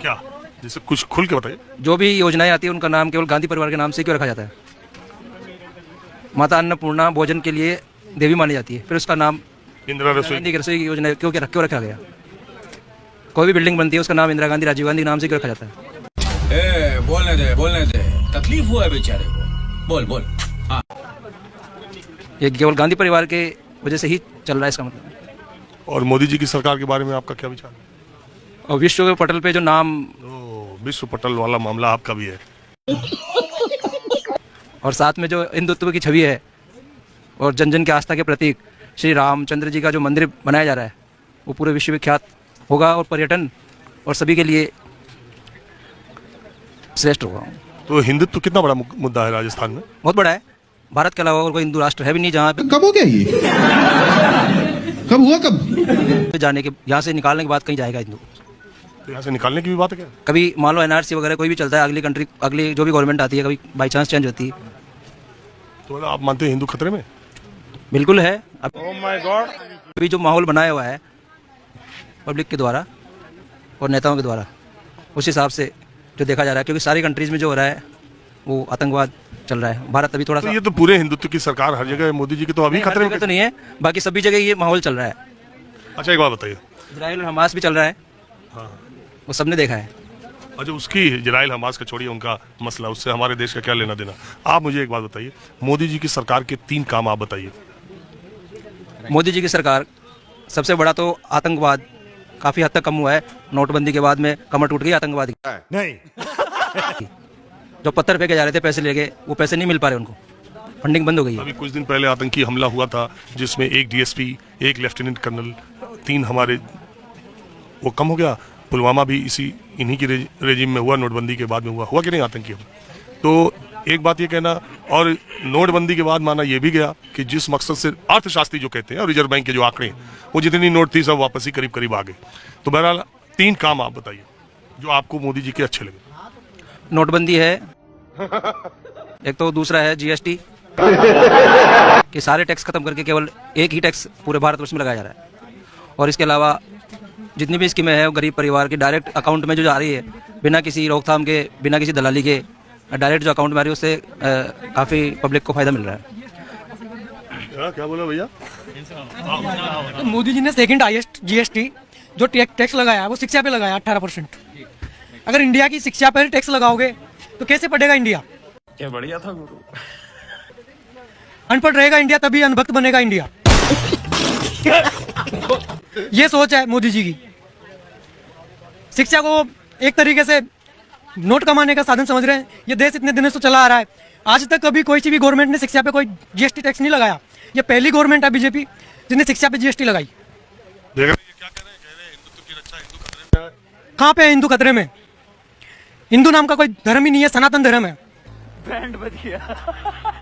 क्या, जैसे कुछ खुल के बताइए। जो भी योजनाएं आती है उनका नाम केवल गांधी परिवार के नाम से क्यों रखा जाता है? माता अन्नपूर्णा भोजन के लिए देवी मानी जाती है, फिर उसका नाम इंदिरा रसोई। गांधी की रसोई की योजना क्यों रखा गया? कोई भी बिल्डिंग बनती है उसका नाम इंदिरा गांधी राजीव गांधी नाम से क्यों रखा जाता है? बोलने दे, तकलीफ हुआ है बेचारे को, बोल बोल। हाँ, ये केवल गांधी परिवार के वजह से ही चल रहा है इसका मतलब। और मोदी जी की सरकार के बारे में आपका क्या विचार है? और विश्व के पटल पे जो नाम विश्व पटल वाला मामला आपका भी है। और साथ में जो हिंदुत्व की छवि है और जन जन की आस्था के प्रतीक श्री रामचंद्र जी का जो मंदिर बनाया जा रहा है वो पूरे विश्व विख्यात होगा और पर्यटन और सभी के लिए श्रेष्ठ होगा। तो हिंदुत्व कितना बड़ा मुद्दा है राजस्थान में? बहुत बड़ा है। भारत के अलावा और कोई हिंदू राष्ट्र है भी नहीं जहाँ पे कब हो गया ये? कब हुआ कब? जाने के यहाँ से निकालने के बाद कहीं जाएगा हिंदू। तो यहाँ से निकालने की भी बात है क्या? कभी मान लो एनआरसी वगैरह कोई भी चलता है, अगली कंट्री अगली जो भी गवर्नमेंट आती है कभी बाई चांस चेंज होती है। तो मतलब आप मानते हैं हिंदू खतरे में? बिल्कुल है। अभी जो माहौल बनाया हुआ है पब्लिक के द्वारा और नेताओं के द्वारा, उस हिसाब से जो देखा जा रहा है, क्योंकि सारी कंट्रीज में जो हो रहा है वो आतंकवाद चल रहा है। भारत अभी थोड़ा तो ये तो पूरे हिंदुत्व की सरकार हर जगह है, मोदी जी की तो अभी खतरे में तो नहीं है, बाकी सभी जगह ये माहौल चल रहा है। अच्छा एक बात बताइए, इजराइल और हमास भी चल रहा है। हाँ। वो सबने देखा है। अच्छा उसकी इजराइल हमास का छोड़िए, उनका मसला, उससे हमारे देश का क्या लेना देना। आप मुझे एक बात बताइए, मोदी जी की सरकार के 3 काम आप बताइए। मोदी जी की सरकार, सबसे बड़ा तो आतंकवाद काफी हद तक कम हुआ है। नोटबंदी के बाद में कमर टूट गई आतंकवाद की। नहीं जो पत्थर फेंके जा रहे थे पैसे लेके, वो पैसे नहीं मिल पा रहे उनको, फंडिंग बंद हो गई है। अभी कुछ दिन पहले आतंकी हमला हुआ था जिसमें एक डीएसपी, एक लेफ्टिनेंट कर्नल, 3 हमारे, वो कम हो गया। पुलवामा भी इन्हीं की रेजिम में हुआ, नोटबंदी के बाद में हुआ कि नहीं आतंकी हमला? तो एक बात ये कहना, और नोटबंदी के बाद माना ये भी गया कि जिस मकसद से अर्थशास्त्री जो कहते हैं और रिजर्व बैंक के जो आंकड़े हैं, वो जितनी नोट थी सब वापस ही करीब करीब आ गए। तो बहरहाल 3 काम आप बताइए जो आपको मोदी जी के अच्छे लगे। नोटबंदी है एक, तो दूसरा है जीएसटी कि सारे टैक्स खत्म करके केवल एक ही टैक्स पूरे भारतवर्ष में लगाया जा रहा है। और इसके अलावा जितनी भी स्कीमें हैं वो गरीब परिवार के डायरेक्ट अकाउंट में जो जा रही है, बिना किसी रोकथाम के, बिना किसी दलाली के, डायरेक्ट जो अकाउंट में आ रही है, उससे काफ़ी पब्लिक को फायदा मिल रहा है। क्या बोला भैया? तो मोदी जी ने सेकंड हाईएस्ट जीएसटी जो टैक्स लगाया वो शिक्षा पे लगाया 18%। अगर इंडिया की शिक्षा पर टैक्स लगाओगे तो कैसे पढ़ेगा इंडिया? क्या बढ़िया था गुरु। अनपढ़ रहेगा इंडिया तभी अनभक्त बनेगा इंडिया। ये सोच है मोदी जी की। शिक्षा को एक तरीके से नोट कमाने का साधन समझ रहे हैं। ये देश इतने दिनों से चला आ रहा है, आज तक कभी कोई सी भी गवर्नमेंट ने शिक्षा पे कोई जीएसटी टैक्स नहीं लगाया। ये पहली गवर्नमेंट है बीजेपी जिसने शिक्षा पे जीएसटी लगाई। देख रहे हैं ये क्या कह रहे हैं हिंदुत्व की रक्षा हिंदू खतरे में है। कहाँ पे है हिंदू खतरे में? हिंदू नाम का कोई धर्म ही नहीं है, सनातन धर्म है।